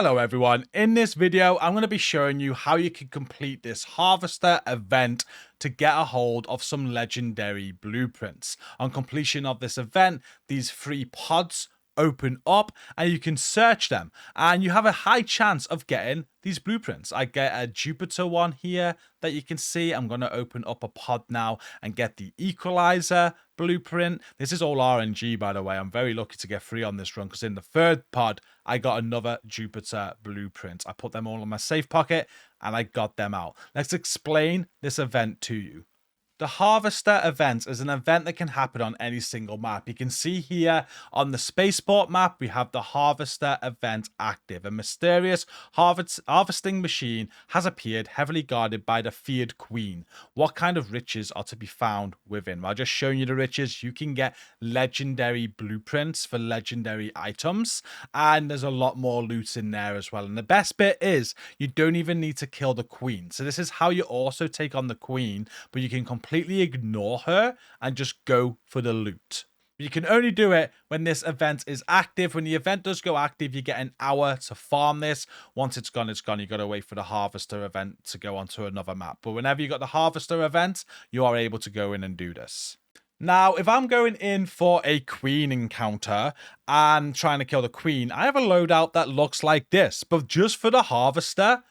Hello everyone, in this video I'm going to be showing you how you can complete this harvester event to get a hold of some legendary blueprints. On completion of this event, these free pods open up and you can search them and you have a high chance of getting these blueprints. I get a Jupiter one here that you can see. I'm going to open up a pod now and get the Equalizer blueprint. This is all RNG, by the way. I'm very lucky to get free on this run because in the third pod I got another Jupiter blueprint. I put them all in my safe pocket and I got them out. Let's explain this event to you. The Harvester event is an event that can happen on any single map. You can see here on the Spaceport map, we have the Harvester event active. A mysterious harvesting machine has appeared, heavily guarded by the feared queen. What kind of riches are to be found within? Well, just showing you the riches. You can get legendary blueprints for legendary items, and there's a lot more loot in there as well. And the best bit is you don't even need to kill the queen. So this is how you also take on the queen, but you can completely ignore her and just go for the loot. You can only do it when this event is active. When the event does go active, you get an hour to farm this. Once it's gone, it's gone. You got to wait for the Harvester event to go onto another map. But whenever you got the Harvester event, you are able to go in and do this. Now, if I'm going in for a queen encounter and trying to kill the queen, I have a loadout that looks like this. But just for the Harvester,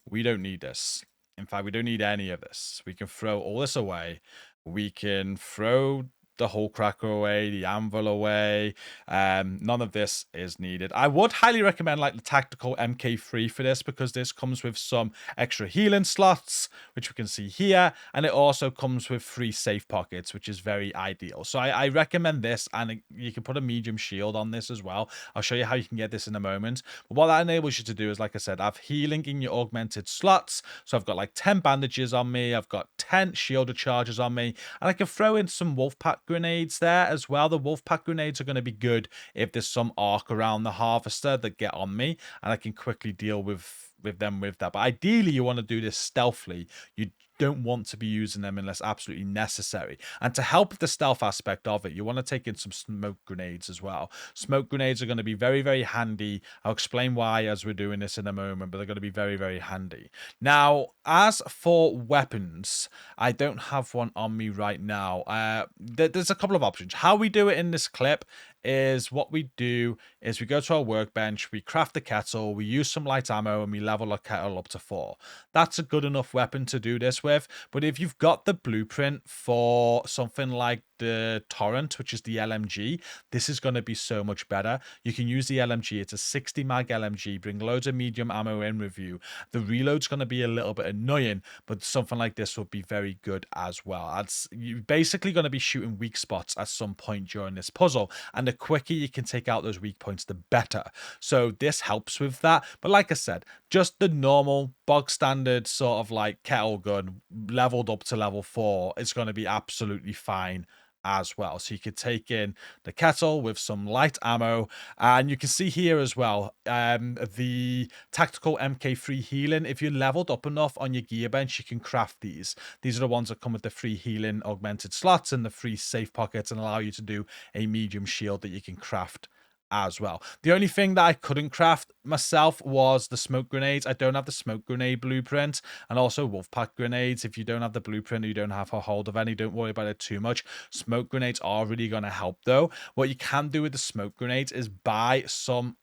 we don't need this. In fact, we don't need any of this. We can throw all this away. We can throw the whole cracker away, the anvil away. None of this is needed. I would highly recommend like the tactical MK3 for this because this comes with some extra healing slots, which we can see here, and it also comes with 3 safe pockets, which is very ideal. So I recommend this, and you can put a medium shield on this as well. I'll show you how you can get this in a moment. But what that enables you to do is, like I said, I have healing in your augmented slots. So I've got like 10 bandages on me, I've got 10 shielder charges on me, and I can throw in some wolf pack grenades there as well. The wolf pack grenades are going to be good if there's some arc around the harvester that get on me, and I can quickly deal with them with that. But ideally you want to do this stealthily. You don't want to be using them unless absolutely necessary. And to help with the stealth aspect of it, you want to take in some smoke grenades as well. Smoke grenades are going to be very, very handy. I'll explain why as we're doing this in a moment, but they're going to be very, very handy. Now, as for weapons, I don't have one on me right now. There's a couple of options. How we do it in this clip is what we do is we go to our workbench, we craft the kettle, we use some light ammo, and we level our kettle up to 4. That's a good enough weapon to do this with. But if you've got the blueprint for something like the Torrent, which is the LMG, this is going to be so much better. You can use the LMG. It's a 60 mag LMG. Bring loads of medium ammo in with you. The reload's going to be a little bit annoying, but something like this would be very good as well. You're basically going to be shooting weak spots at some point during this puzzle, and the quicker you can take out those weak points, the better. So this helps with that. But like I said, just the normal bog standard sort of like kettle gun leveled up to level 4 is going to be absolutely fine as well. So you could take in the kettle with some light ammo, and you can see here as well the tactical MK3 healing. If you're leveled up enough on your gear bench, you can craft these. These are the ones that come with the free healing augmented slots and the free safe pockets, and allow you to do a medium shield that you can craft as well. The only thing that I couldn't craft myself was the smoke grenades. I don't have the smoke grenade blueprint, and also wolf pack grenades. If you don't have the blueprint or you don't have a hold of any, don't worry about it too much. Smoke grenades are really going to help though. What you can do with the smoke grenades is buy some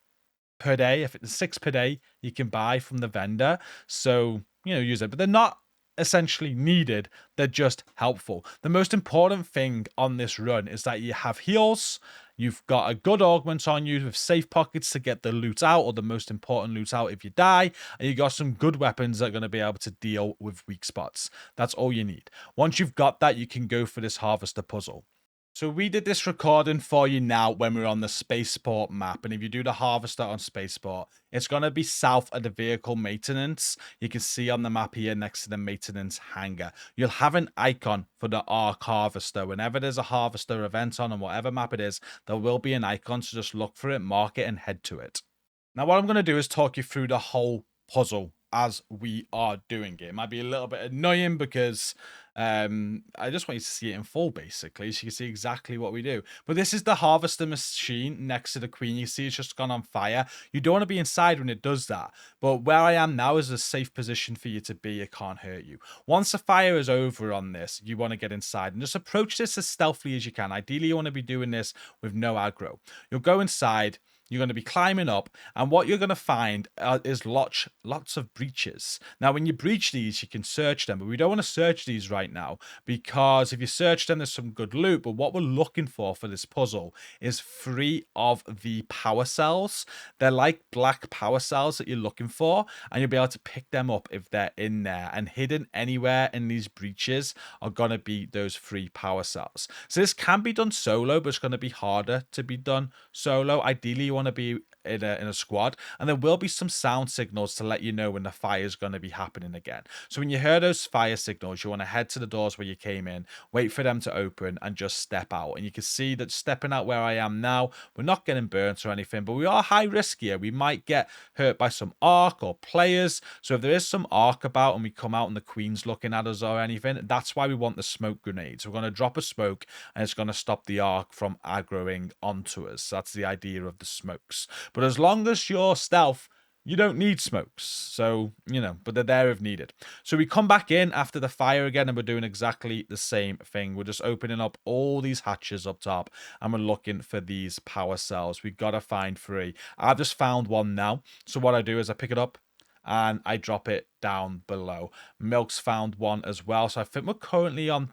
per day. If it's 6 per day, you can buy from the vendor. So, use it, but they're not essentially needed. They're just helpful. The most important thing on this run is that you have heals. You've got a good augment on you with safe pockets to get the loot out, or the most important loot out if you die, and you got some good weapons that are going to be able to deal with weak spots. That's all you need. Once you've got that, you can go for this harvester puzzle. So we did this recording for you now when we're on the Spaceport map, and if you do the harvester on Spaceport, it's going to be south of the vehicle maintenance. You can see on the map here next to the maintenance hangar. You'll have an icon for the ARC harvester. Whenever there's a harvester event on whatever map it is, there will be an icon, so just look for it, mark it, and head to it. Now what I'm going to do is talk you through the whole puzzle as we are doing it. It might be a little bit annoying because I just want you to see it in full, basically, so you can see exactly what we do. But this is the harvester machine next to the queen. You see it's just gone on fire. You don't want to be inside when it does that, but where I am now is a safe position for you to be. It can't hurt you. Once the fire is over on this, you want to get inside and just approach this as stealthily as you can. Ideally, you want to be doing this with no aggro. You'll go inside. You're going to be climbing up, and what you're going to find is lots of breaches. Now, when you breach these, you can search them, but we don't want to search these right now, because if you search them, there's some good loot, but what we're looking for this puzzle is 3 of the power cells. They're like black power cells that you're looking for, and you'll be able to pick them up if they're in there, and hidden anywhere in these breaches are going to be those 3 power cells. So this can be done solo, but it's going to be harder to be done solo. Ideally, you want to be in a squad, and there will be some sound signals to let you know when the fire is going to be happening again. So when you hear those fire signals, you want to head to the doors where you came in, wait for them to open, and just step out. And you can see that stepping out where I am now, we're not getting burnt or anything, but we are high risk here. We might get hurt by some arc or players. So if there is some arc about and we come out and the queen's looking at us or anything, that's why we want the smoke grenades. We're going to drop a smoke, and it's going to stop the arc from aggroing onto us. That's the idea of the smokes. But as long as you're stealth, you don't need smokes. So, but they're there if needed. So we come back in after the fire again, and we're doing exactly the same thing. We're just opening up all these hatches up top, and we're looking for these power cells. We've got to find 3. I've just found one now. So what I do is I pick it up and I drop it down below. Milk's found one as well. So I think we're currently on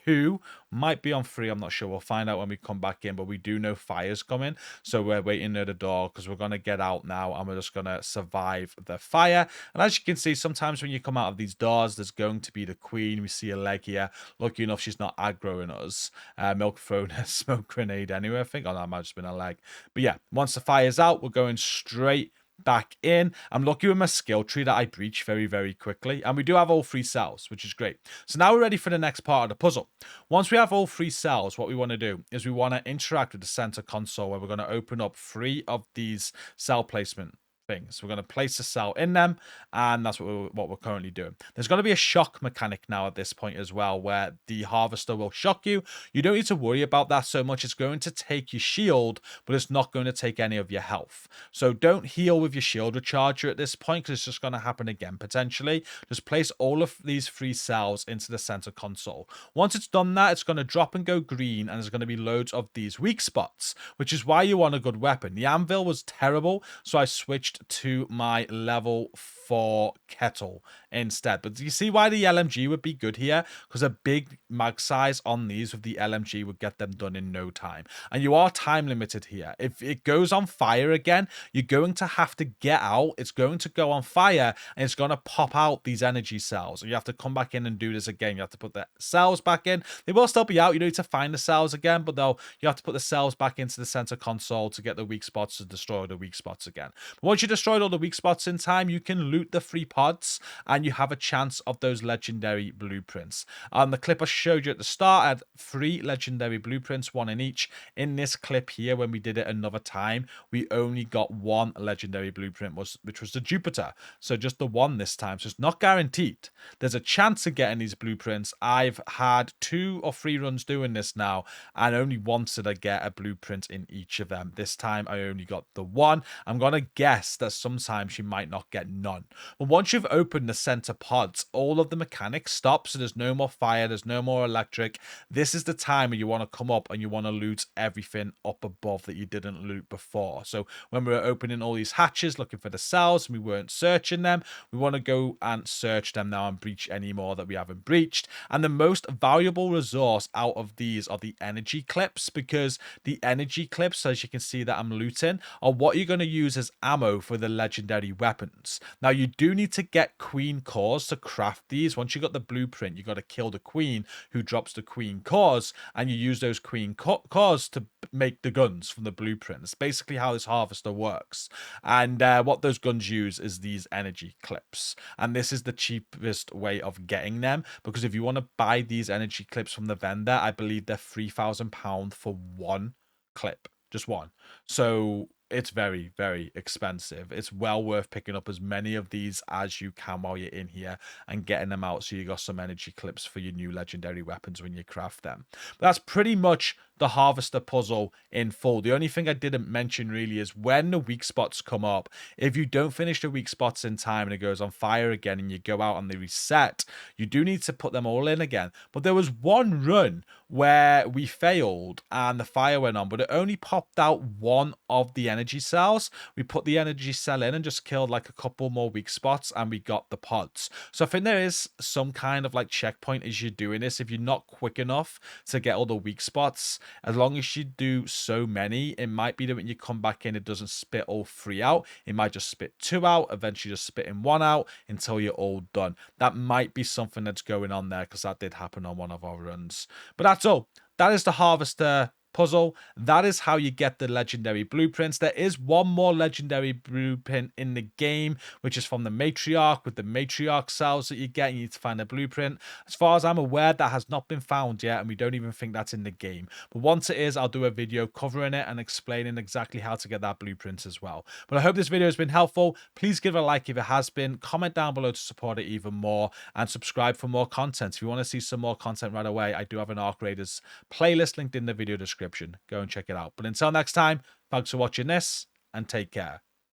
2, might be on 3, I'm not sure. We'll find out when we come back in, but we do know fire's coming, so we're waiting near the door because we're going to get out now, and we're just going to survive the fire. And as you can see, sometimes when you come out of these doors, there's going to be the queen. We see a leg here. Lucky enough, she's not aggroing us. Milk thrown a smoke grenade anyway, I think. Oh, that might have just been a leg. But yeah, once the fire's out, we're going straight back in. I'm lucky with my skill tree that I breach very, very quickly, and we do have all 3 cells, which is great. So now we're ready for the next part of the puzzle. Once we have all 3 cells, what we want to do is we want to interact with the center console, where we're going to open up 3 of these cell placement things. We're going to place a cell in them, and that's what we're currently doing. There's going to be a shock mechanic now at this point as well, where the harvester will shock you. You don't need to worry about that so much. It's going to take your shield, but it's not going to take any of your health. So don't heal with your shield recharger at this point, because it's just going to happen again potentially. Just place all of these 3 cells into the center console. Once it's done that, it's going to drop and go green, and there's going to be loads of these weak spots, which is why you want a good weapon. The anvil was terrible, so I switched to my level 4 kettle instead. But do you see why the LMG would be good here? Because a big mag size on these with the LMG would get them done in no time. And you are time limited here. If it goes on fire again, you're going to have to get out. It's going to go on fire, and it's going to pop out these energy cells. And you have to come back in and do this again. You have to put the cells back in. They will still be out. You don't need to find the cells again, but you have to put the cells back into the center console to get the weak spots, to destroy the weak spots again. But once you destroyed all the weak spots in time, you can loot the 3 pods, and you have a chance of those legendary blueprints. The clip I showed you at the start had 3 legendary blueprints, 1 in each. In this clip here, when we did it another time, we only got 1 legendary blueprint, which was the Jupiter. So just the 1 this time. So it's not guaranteed. There's a chance of getting these blueprints. I've had 2 or 3 runs doing this now, and only once did I get a blueprint in each of them. This time I only got the 1. I'm going to guess that sometimes you might not get none. But once you've opened the center pods, all of the mechanics stop. So there's no more fire, there's no more electric. This is the time where you want to come up and you want to loot everything up above that you didn't loot before. So when we were opening all these hatches looking for the cells and we weren't searching them, we want to go and search them now and breach any more that we haven't breached. And the most valuable resource out of these are the energy clips, because the energy clips, as you can see that I'm looting, are what you're going to use as ammo for the legendary weapons. Now, you do need to get queen cores to craft these. Once you got the blueprint, you got to kill the queen who drops the queen cores, and you use those queen cores to make the guns from the blueprint. It's basically how this harvester works. And what those guns use is these energy clips. And this is the cheapest way of getting them, because if you want to buy these energy clips from the vendor, I believe they're £3,000 for 1 clip. Just 1. So it's very, very expensive. It's well worth picking up as many of these as you can while you're in here and getting them out so you got some energy clips for your new legendary weapons when you craft them. But that's pretty much the harvester puzzle in full. The only thing I didn't mention really is when the weak spots come up, if you don't finish the weak spots in time and it goes on fire again and you go out and they reset, you do need to put them all in again. But there was one run where we failed and the fire went on, but it only popped out one of the energy cells. We put the energy cell in and just killed like a couple more weak spots and we got the pods. So I think there is some kind of like checkpoint as you're doing this. If you're not quick enough to get all the weak spots, as long as you do so many, it might be that when you come back in, it doesn't spit all three out. It might just spit two out, eventually just spitting one out until you're all done. That might be something that's going on there because that did happen on one of our runs. But that's all. That is the harvester puzzle. That is how you get the legendary blueprints. There is one more legendary blueprint in the game, which is from the matriarch, with the matriarch cells that you get. You need to find a blueprint. As far as I'm aware, that has not been found yet, and we don't even think that's in the game. But once it is, I'll do a video covering it and explaining exactly how to get that blueprint as well. But I hope this video has been helpful. Please give it a like if it has been, comment down below to support it even more, and subscribe for more content. If you want to see some more content right away, I do have an Arc Raiders playlist linked in the video description. Go and check it out. But until next time, thanks for watching this and take care.